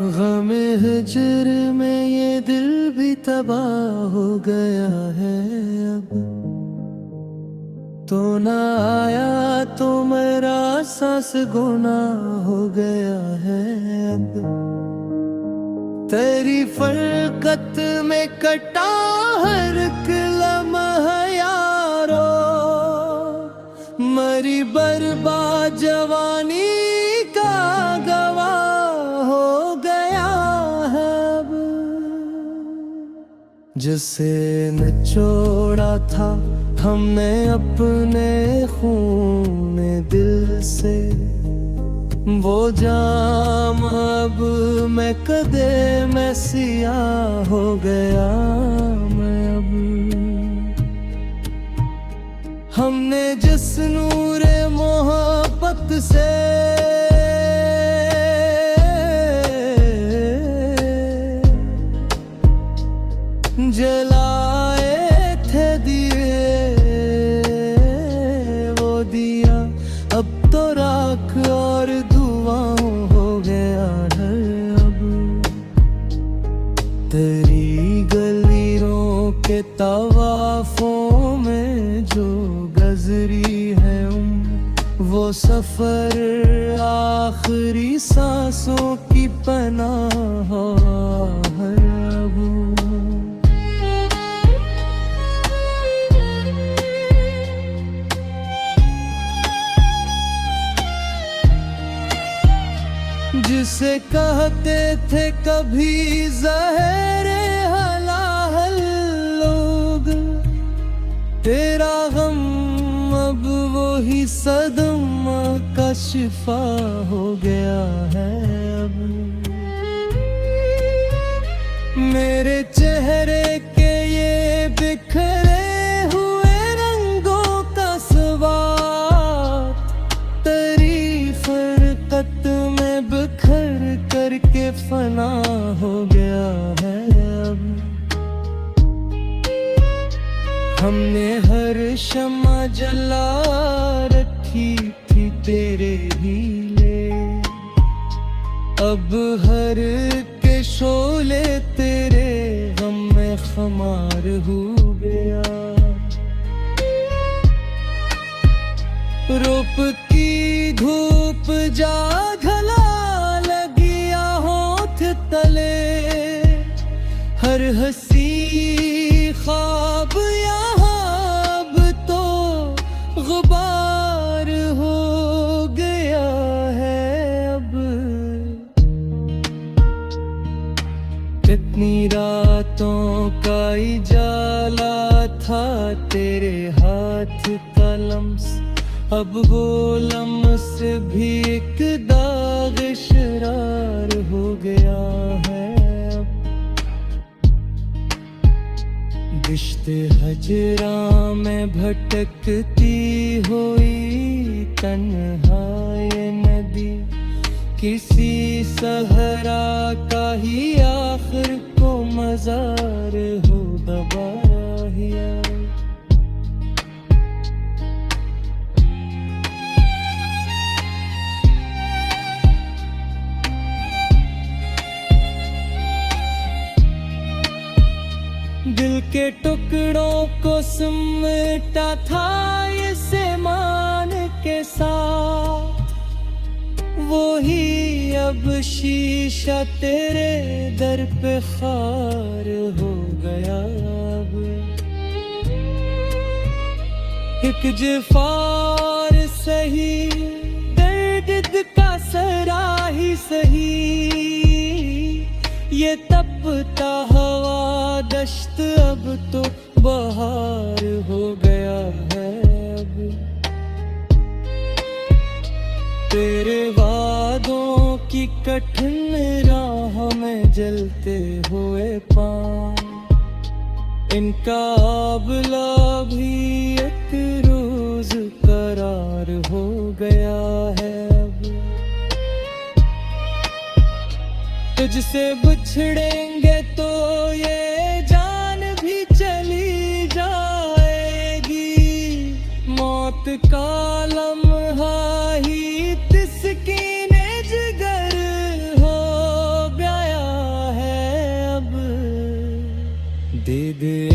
गमे हिजर में ये दिल भी तबाह हो गया है। अब तो ना आया तो मेरा सांस गुनाह हो गया है। अब तेरी फरकत में कटा हर एक लम्हा यारो, मरी बर्बाद जवानी का गवाह हो गया है। अब जिसे निचोड़ा था हमने अपने खून दिल से, वो जाम अब मैं कदे में सियाह हो गया। मैं अब हमने जिस नूरे मोहब्बत से जलाए थे दिए, वो दिया अब तो राख और धुआं हो गया है। अब तेरी गलियों के तवाफों में जो गुजरी है वो सफर आखिरी सांसों की पनाह है। अब जिसे कहते थे कभी ज़हरे हलाहल लोग, तेरा गम अब वो ही सदमा का शिफा हो गया है। अब मेरे चेहरे के ये बिखरे हुए रंगों का स्वाद तेरी फरकत में बिखर करके फना हो गया है। अब हमने हर शम्मा जला रखी थी तेरे हीले, अब हर के शोले तेरे गम में खमार हो गया। रूप की धूप जा घला लगिया होठ तले, हर हंसी ख्वाब यहाँ अब तो गुबार हो गया है। अब कितनी रातों का इजाला था तेरे हाथ का लम्स, अब वो लम्स भी एक दाग शरार हो गया है। रिश्ते हजरा में भटकती हुई तन्हा ये नदी, किसी सहरा का ही आखिर को मजार हो दबाया। दिल के टुकड़ों को सिमटा था इसे मान के साथ, वो ही अब शीशा तेरे दर पे खार हो गया। अब एक जिफार सही दर्द का सरा ही सही, ये तपता हवा दश्त अब तो बहार हो गया है। अब तेरे वादों की कठिन राह में जलते हुए पाँव, इनका आबला भी एक रोज करार हो गया है। अब तुझसे बिछड़ेंगे तो ये जान भी चली जाएगी, मौत का लम्हा ही तिसकीने जिगर हो गया।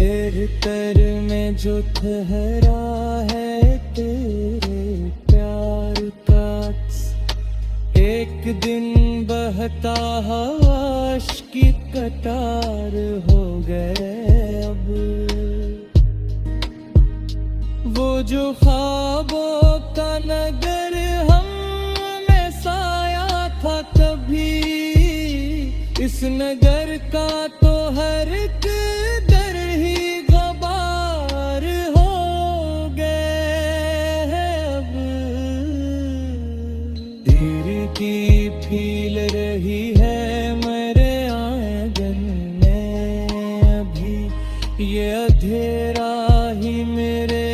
तर में जो ठहरा है तेरे प्यार का अक्स, एक दिन बहता हवाश की कतार हो गए अब। वो जो ख्वाबों का नगर हम में साया था कभी, इस नगर का तो हर एक दर ही गबार हो गए अब। तीर की फील रही है मेरे आंगन में अभी, ये अंधेरा ही मेरे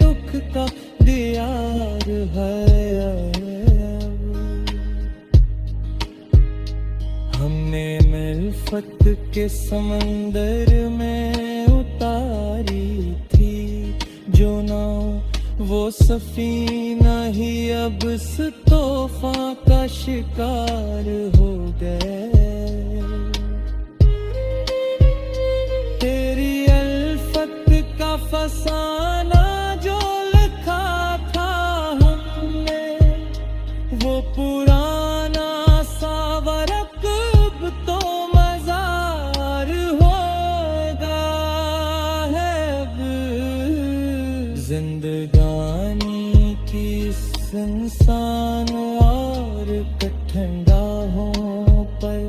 दुख का दियार है अब। हमने मिल्फत के समंदर में उतारी थी जो नाव, वो सफीना ही अब इस तूफान का शिकार हो गए। तेरी अल्फत का फसाना जो लिखा था हमने, वो पुराना सावरक अब तो मजार होगा है अब। जिंदगानी की इंसान और कठिन राहों पर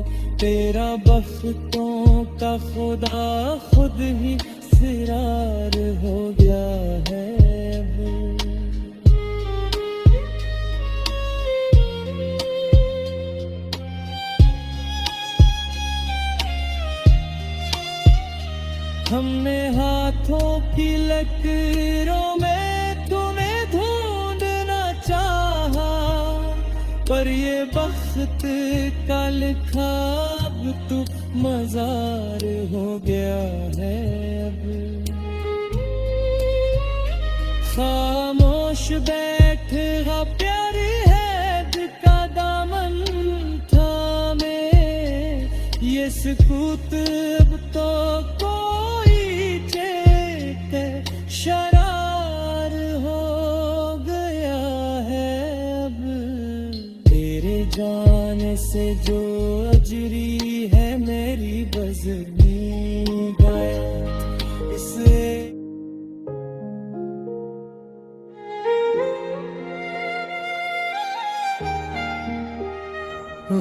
तेरा बख्तों का खुदा खुद ही सिरार हो गया है अब। हमने हाथों की लकीरों में तुम्हें ढूंढना चाहा, पर ये बख्त का लिखा अब तू मजार हो गया है अब। खामोश बैठ गा प्यारी हैद का दामन थामे, ये सुकूत अब तो कोई चेते शरार हो गया है अब। तेरे जाने से जो अजरी है मेरी बज़मी गया, इसे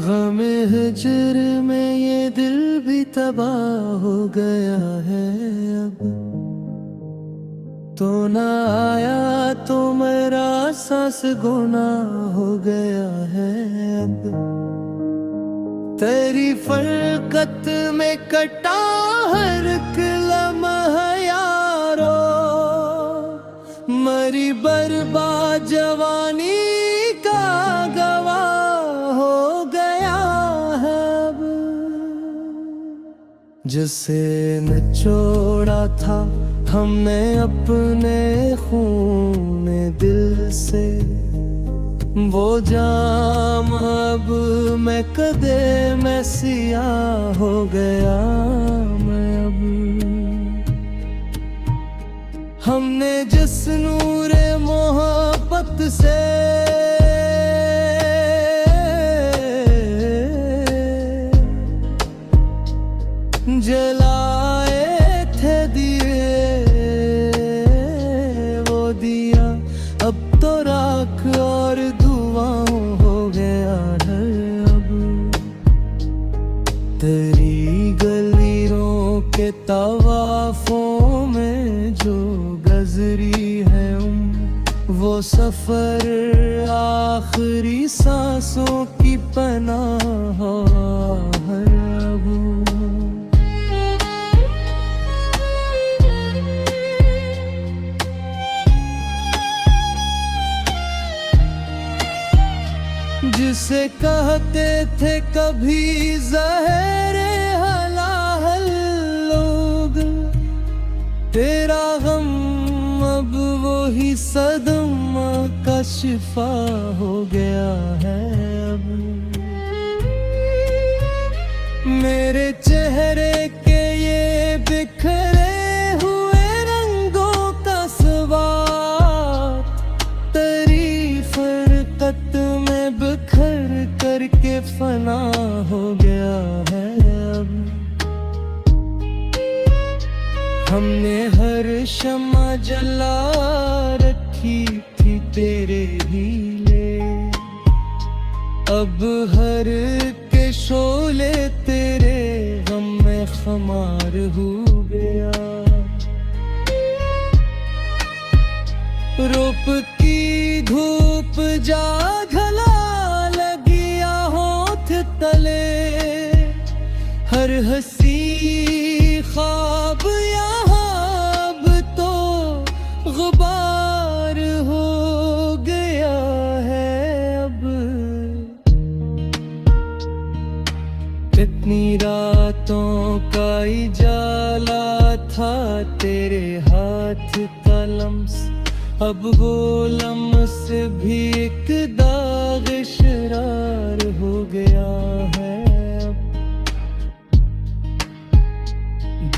ग़म हिज्र में ये दिल भी तबाह हो गया है अब। तो ना आया तो मेरा सांस गुनाह हो गया है अब। तेरी फरकत में कटा हर एक लम्हा यारो, मरी बर्बाद जवानी का गवाह हो गया है अब। जिसे निचोड़ा था हमने अपने खून दिल से, वो जाम अब मैं कदे में सियाह हो गया मैं अब। हमने जिस नूरे मोहब्बत से जलाए थे दिए, वो दिया अब तो राख और धुआं हो गया है अब। तेरी गलियों के तवाफों में जो गुज़री है वो सफर आखिरी सांसों की पनाह है अब। जिसे कहते थे कभी ज़हरे हलाहल लोग, तेरा गम अब वो ही सदमा का शिफा हो गया है अब। मेरे चेहरे के ये बिखरे हुए हर शमा जला रखी थी तेरे हीले, अब हर के शोले तेरे गम में खमार हो गया। रूप की धूप जा झला लगिया होठ तले, हर हंसी ख्वाब यहाँ अब तो गुबार हो गया है। अब इतनी रातों का इजाला था तेरे हाथ का लम्स, अब वो लम्स भी एक दाग शरार हो गया है। अब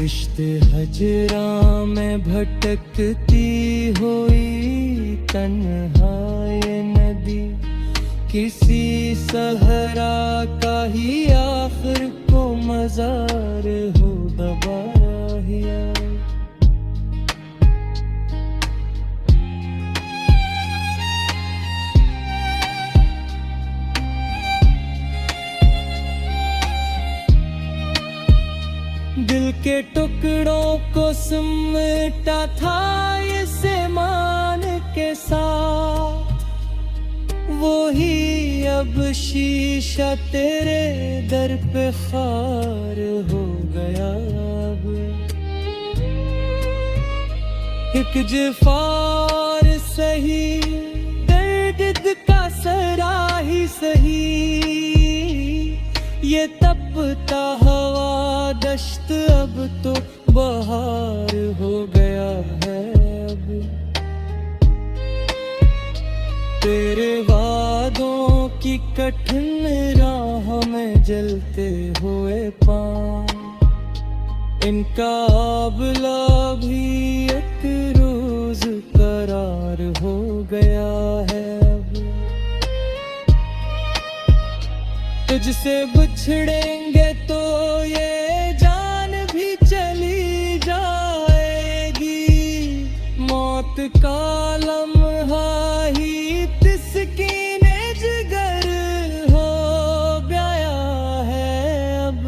रिश्ते हजरा में भटकती हुई तन्हा ये नदी, किसी सहरा का ही आखिर को मजार हो दबाया हिया। दिल के टुकड़ों को सिमटा था इसे मान के साथ, वो ही अब शीशा तेरे दर पे खार हो गया। अब एक जिफार सही, दर्द का सरा ही सही, ये तपता हवा दश्त अब तो बहार हो गया है। अब तेरे वादों की कठिन राह में जलते हुए पाँव, इनका आबला भी एक रोज करार हो गया है। अब तुझसे बिछड़ेंगे तो ये जान भी चली जाएगी, मौत का लम्हा ही तिस्कीने जिगर हो गया है। अब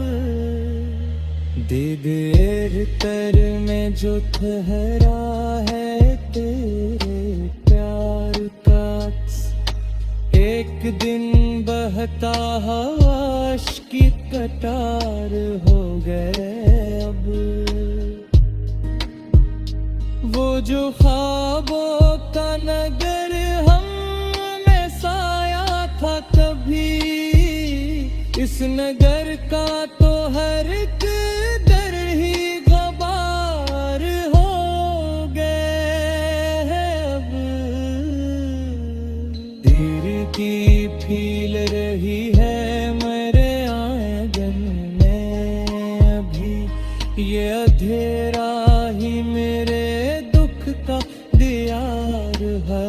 दिगर तर में जो ठहरा है तेरे प्यार का अक्स, एक दिन बहता हवाश की कटार हो गए। अब वो जो ख्वाबों का नगर हम में साया था कभी, इस नगर का तो हर एक दर ही गबार हो गए हैं। अब देर की फील रही है मेरे आंगन में अभी, ये अंधेरा ही मेरे दुख का दियार है।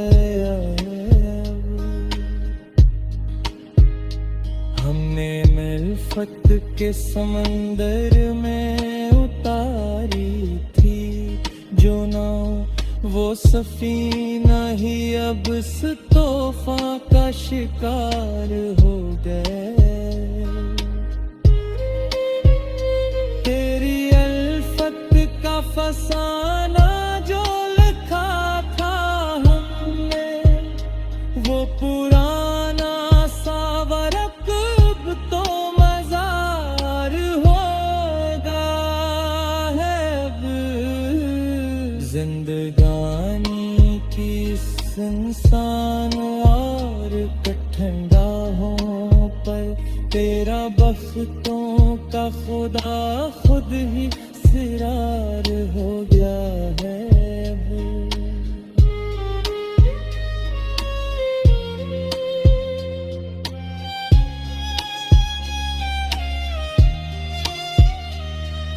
हमने मिल्फत के समंदर में उतारी थी जो नाव, वो सफीना ही अब इस तोहफा का शिकार हो गए। तेरी अल्फत का फसाना जो लिखा था हमने, वो पुराना सावरक अब तो मजार होगा है। अब जिंदगानी की इंसान और कठिन राहों पर तेरा बख्तों का खुदा खुद ही सिरार हो गया है।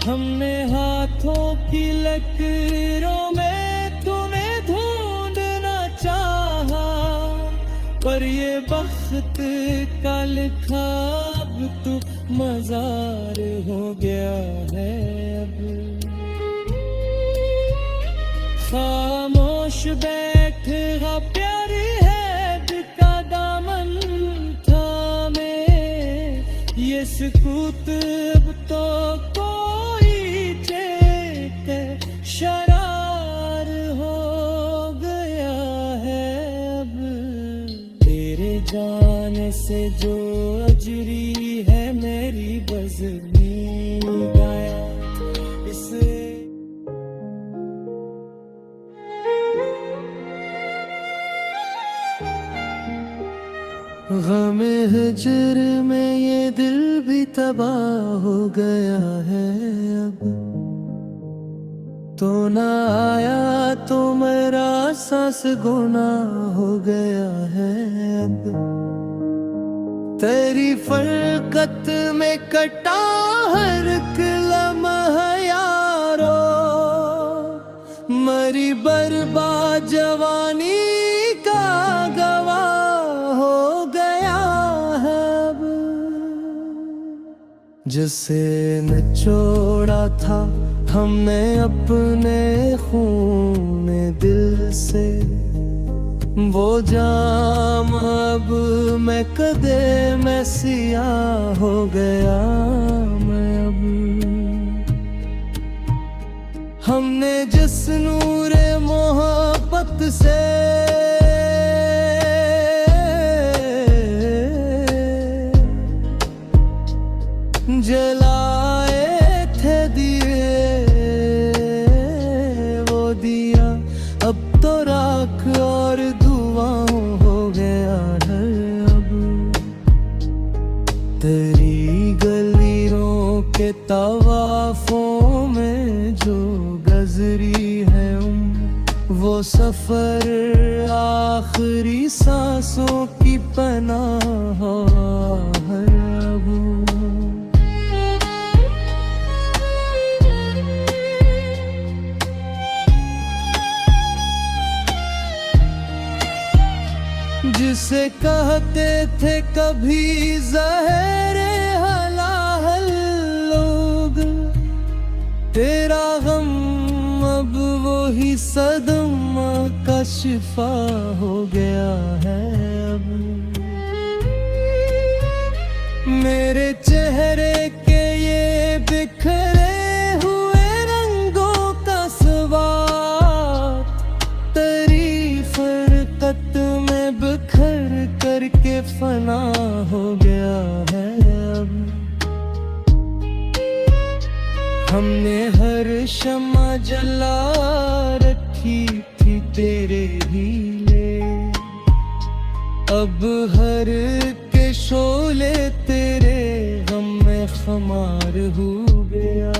हमने हाथों की लकीरों में तुम्हें ढूंढना चाहा, पर ये बख्त का लिखा अब तो मजार हो गया है। अब खामोश बैठ हा प्यारी है का दामन थामे, ये सुकूत अब तो कोई चेते शरार हो गया है अब। तेरे जाने से जो अजरी है मेरी बज़मी गाया इसे। ग़मे हिज्र में ये दिल भी तबाह हो गया है अब। तो ना आया तो मेरा सांस गुनाह हो गया है अब। तेरी फरकत में कटा हर एक लम्हा यारो, मरी बर्बाद जवानी का गवाह हो गया है अब। जिसे निचोड़ा था हमने अपने खून दिल से, वो जाम अब मैं कदे में सियाह हो गया मैं अब। हमने जिस नूर मोहब्बत से जलाए थे दिए, वो दिया अब तो राख और धुआं हो गया ढल अब। तेरी गलियों के तवाफों में जो गजरी है वो सफर आखिरी सांसों की पनाह है अब। जिसे कहते थे कभी ज़हरे हलाहल लोग, तेरा गम अब वही सदमा का शिफा हो गया है अब। मेरे चेहरे के ये बिखरे हुए रंगों का स्वाद, तेरी फरकत में बिखर करके फना हो गया है अब। हमने हर शम्मा जला रखी थी तेरे ही लिए, अब हर के शोले तेरे गम में खमार हो गया।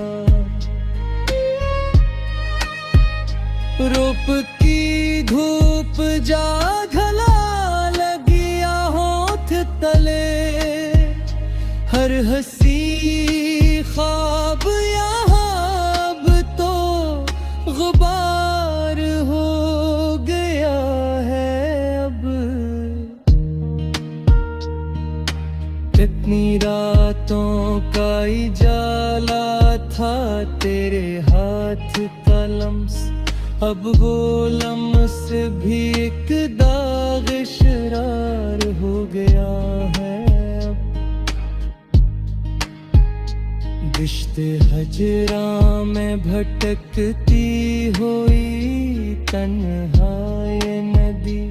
रूप की धूप जा घला लगिया होठ तले, हर हंसी ख्वाब यहाँ अब तो गुबार हो गया है अब। इतनी रातों का इजाला था तेरे हाथ का लम्स, अब वो लम्स भी एक दाग शरार हो गया है अब। रिश्ते हजरा में भटकती हुई तन्हा ये नदी,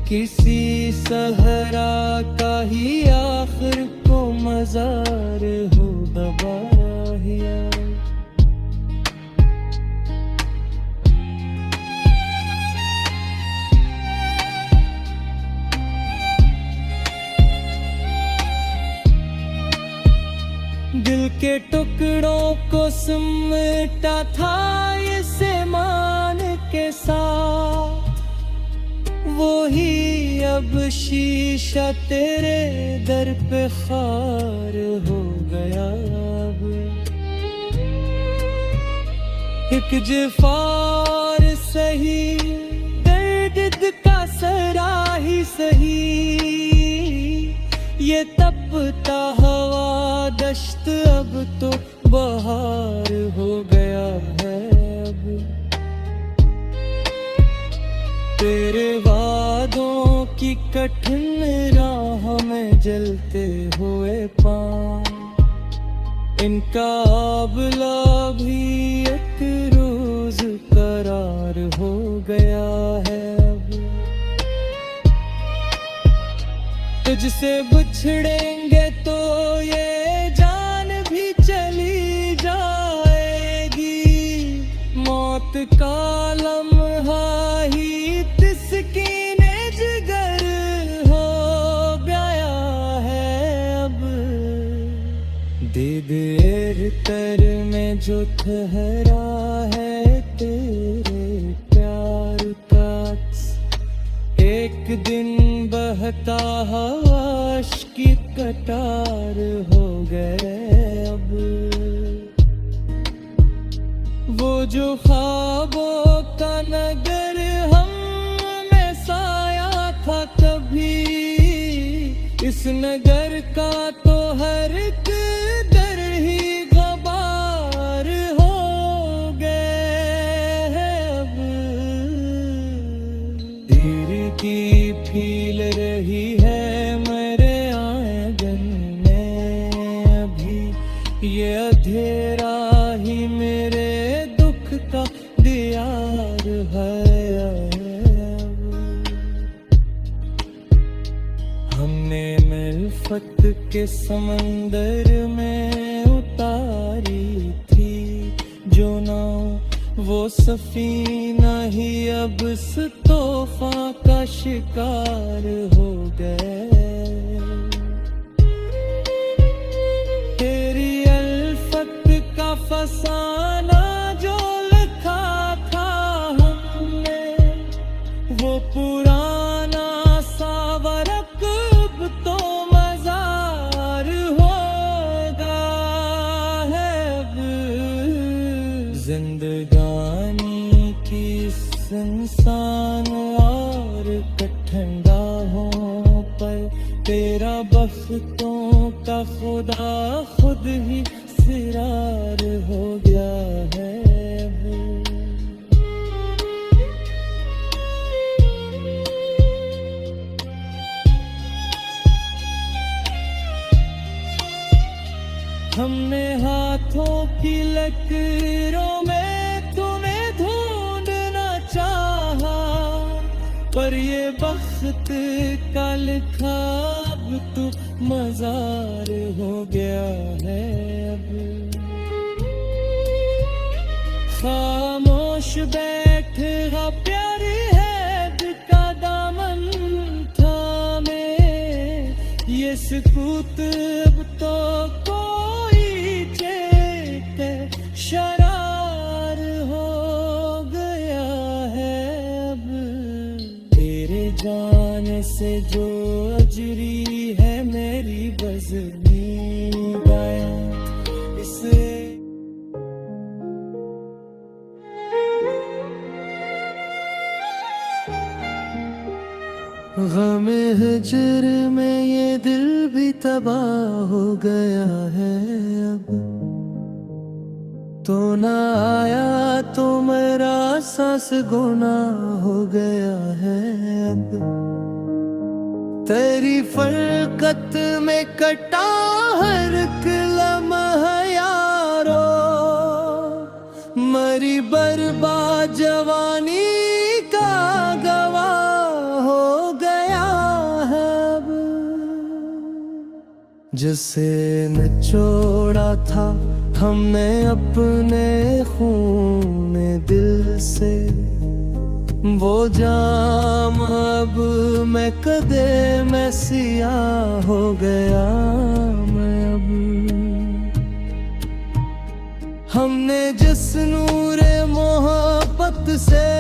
किसी सहरा का ही आखिर को मजार हो दबाया। दिल के टुकड़ों को समेटा था इसे मान के साथ, वो ही अब शीशा तेरे दर पे खार हो गया अब। एक जफार सही दर्द का सरा ही सही, ये तपता हवा दश्त अब तो बहार हो गया है अब। तेरे वादों की कठिन राह में जलते हुए पाँव, इनका आबला भी एक रोज करार हो गया है अब। तुझसे बिछड़ेंगे तो ये जान भी चली जाएगी, मौत का लम्हा ही तिसकीने जिगर हो गया है अब। दे देर तर में जो ठहरा है तेरे प्यार का अक्स, एक दिन बहता हवाश की कटार हो गए अब। वो जो ख्वाबों का नगर हम में साया था कभी, इस नगर का तो हर एक दर ही गबार हो गए अब। तीर की फील रही है मेरे आंगन में अभी, ये अंधेरा ही मेरे दुख का दियार है अब। हमने मिल्फत के समंदर में उतारी थी जो नाव, वो सफीना ही अब इस तूफान का शिकार हो गए। तेरी अल्फत का फसाना जो लिखा था हमने, वो पुराना सावरक अब तो मजार होगा है अब। जिंदगानी की इंसान और कठिन राहों पर तेरा बख्तों का खुदा खुद ही सिरार हो गया है अब। हमने हाथों की लकीरों में तुम्हें ढूंढना चाहा, पर ये बख्त का लिखा अब तो मजार हो गया है अब। खामोश बैठ गा प्यारी है का दामन थामे, ये सुकूत अब तो कोई चेत शरार हो गया है अब। तेरे जाने से जो अजरी है मेरी बज़नी गाया, इसे गमे हिजर में ये दिल भी तबाह हो गया है अब। तो ना आया तो मेरा सांस गुनाह हो गया है अब। तेरी फरकत में कटा हर एक लम्हा यारो, मरी बर्बाद जवानी का गवाह हो गया है अब। जिसे निचोड़ा था हमने अपने खून दिल से, वो जाम अब मैं कदे में सियाह हो गया मैं अब। हमने जिस नूरे मोहब्बत से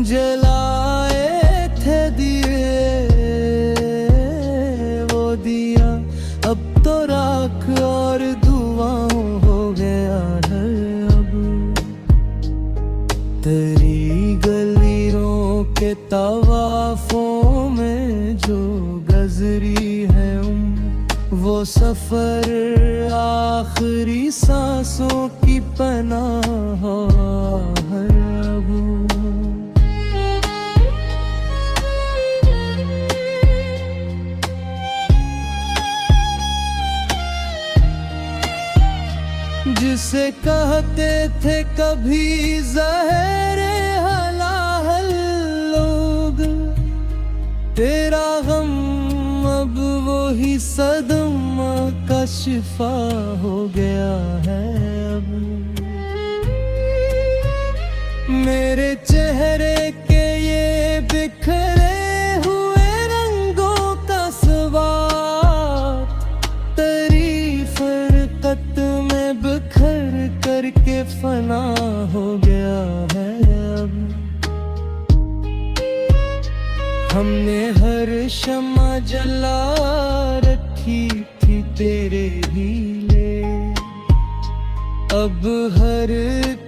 जलाए थे दिए, वो दिया अब तो राख और धुआं हो गया है अब। तेरी गलियों के तवाफों में जो गजरी है वो सफर आखिरी सांसों की पनाह है वो। जिसे कहते थे कभी ज़हरे हलाहल लोग, तेरा गम अब वही सदमा का शिफा हो गया है अब। मेरे चेहरे के ये बिखरे हुए रंगों का सवार तेरी फरकत में बिखर करके फना हो गया है अब। हमने हर शम्मा जला रखी थी तेरे हीले, अब हर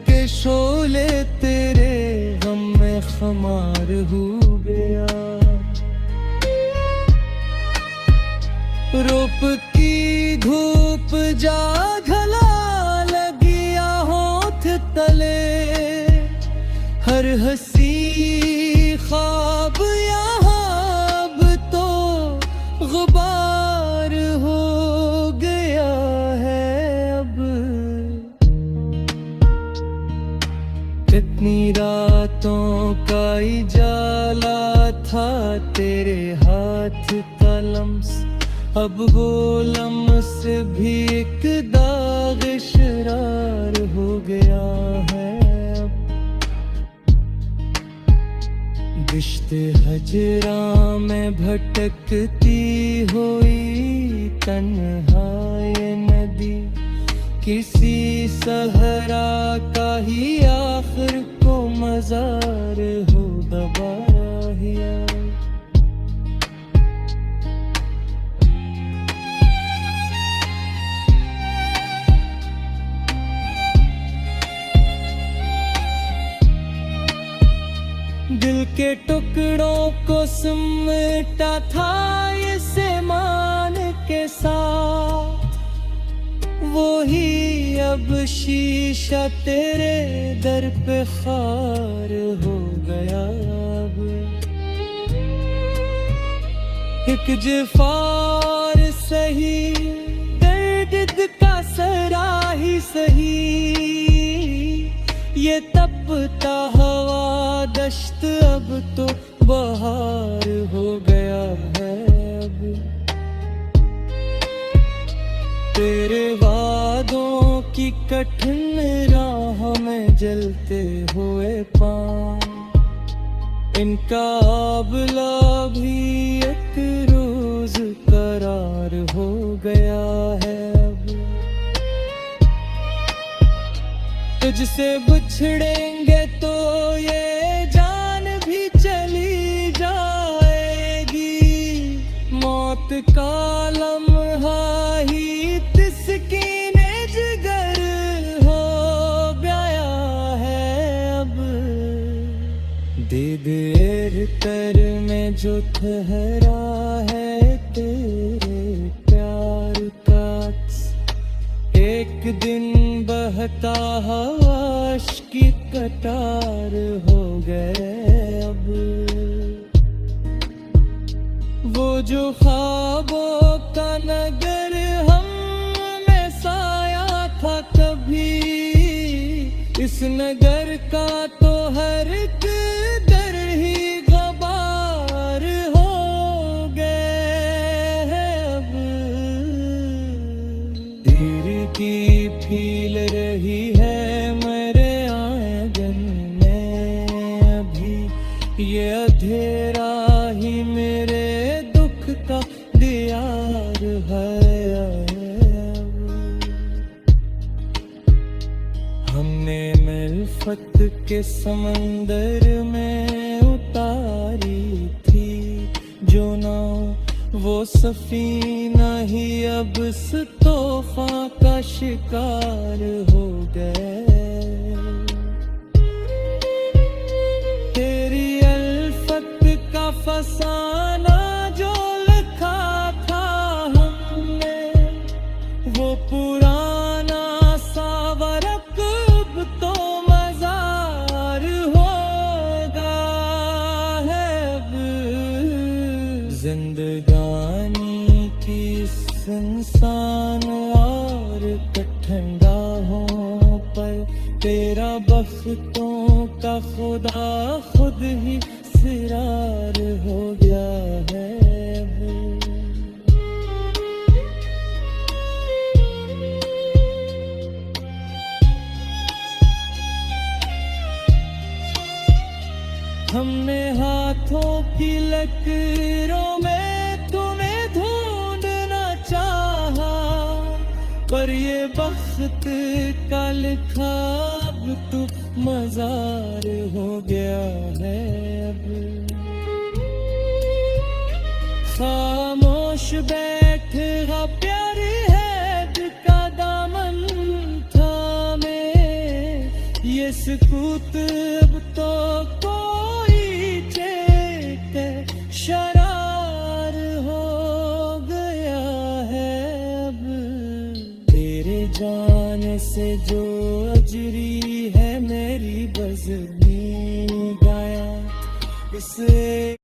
के शोले तेरे गम में खमार हो गया। रूप की धूप जा घला लगिया होठ तले, हर हंसी ख्वाब यहाँ अब तो गुबार हो गया है अब। कितनी रातों का इजाला था तेरे हाथ का लम्स, अब वो लम्स भी एक दाग शरार हो गया है अब। रिश्ते हजरा में भटकती हुई तन्हा ये नदी, किसी सहरा का ही आखिर को मजार हो दबा हिया। दिल के टुकड़ों को सिमटा था इसे मान के साथ, वो ही अब शीशा तेरे दर पे खार हो गया अब। एक जिफार सही दर्द का सरा ही सही, ये तपता हवा दश्त अब तो बहार हो गया है अब। तेरे वादों की कठिन राह में जलते हुए पाँव, इनका आबला भी एक रोज करार हो गया है अब। तुझसे बिछड़ेंगे तो ये जान भी चली जाएगी, मौत का लम्हा ही तिस्कीने जिगर हो गया है अब। दे देर कर में जो ठहरा है तेरे प्यार का अक्स, एक दिन बहता हवाश की कटार हो गए अब। वो जो ख्वाबों का नगर हम में साया था कभी, इस नगर का तो हर एक दर ही गबार हो गए अब। देर की फील रही है मेरे आंगन में अभी, ये अंधेरा ही मेरे दुख का दियार है। हमने मिल्फत के समंदर में उतारी थी जो नाव, वो सफीना ही अब इस तोहफा का शिकार हो गए। तेरी अल्फत का फसाना जो लिखा था हमने, पुराना सावरक अब तो मजार होगा है अब। जिंदगानी की इंसान और कठिन राहों पर तेरा बख्तों का खुदा खुद ही सिरार हो गया है अब। हमने हाथों की लकीरों में तुम्हें ढूंढना चाहा, पर ये बख्त का लिखा अब तो मजार हो गया है अब। खामोश बैठा प्यारी है का दामन थामे, ये सुकूत अब तो कोई चेते शरार हो गया है अब। तेरे जाने से जो अजरी है मेरी बज़मी गाया, उसे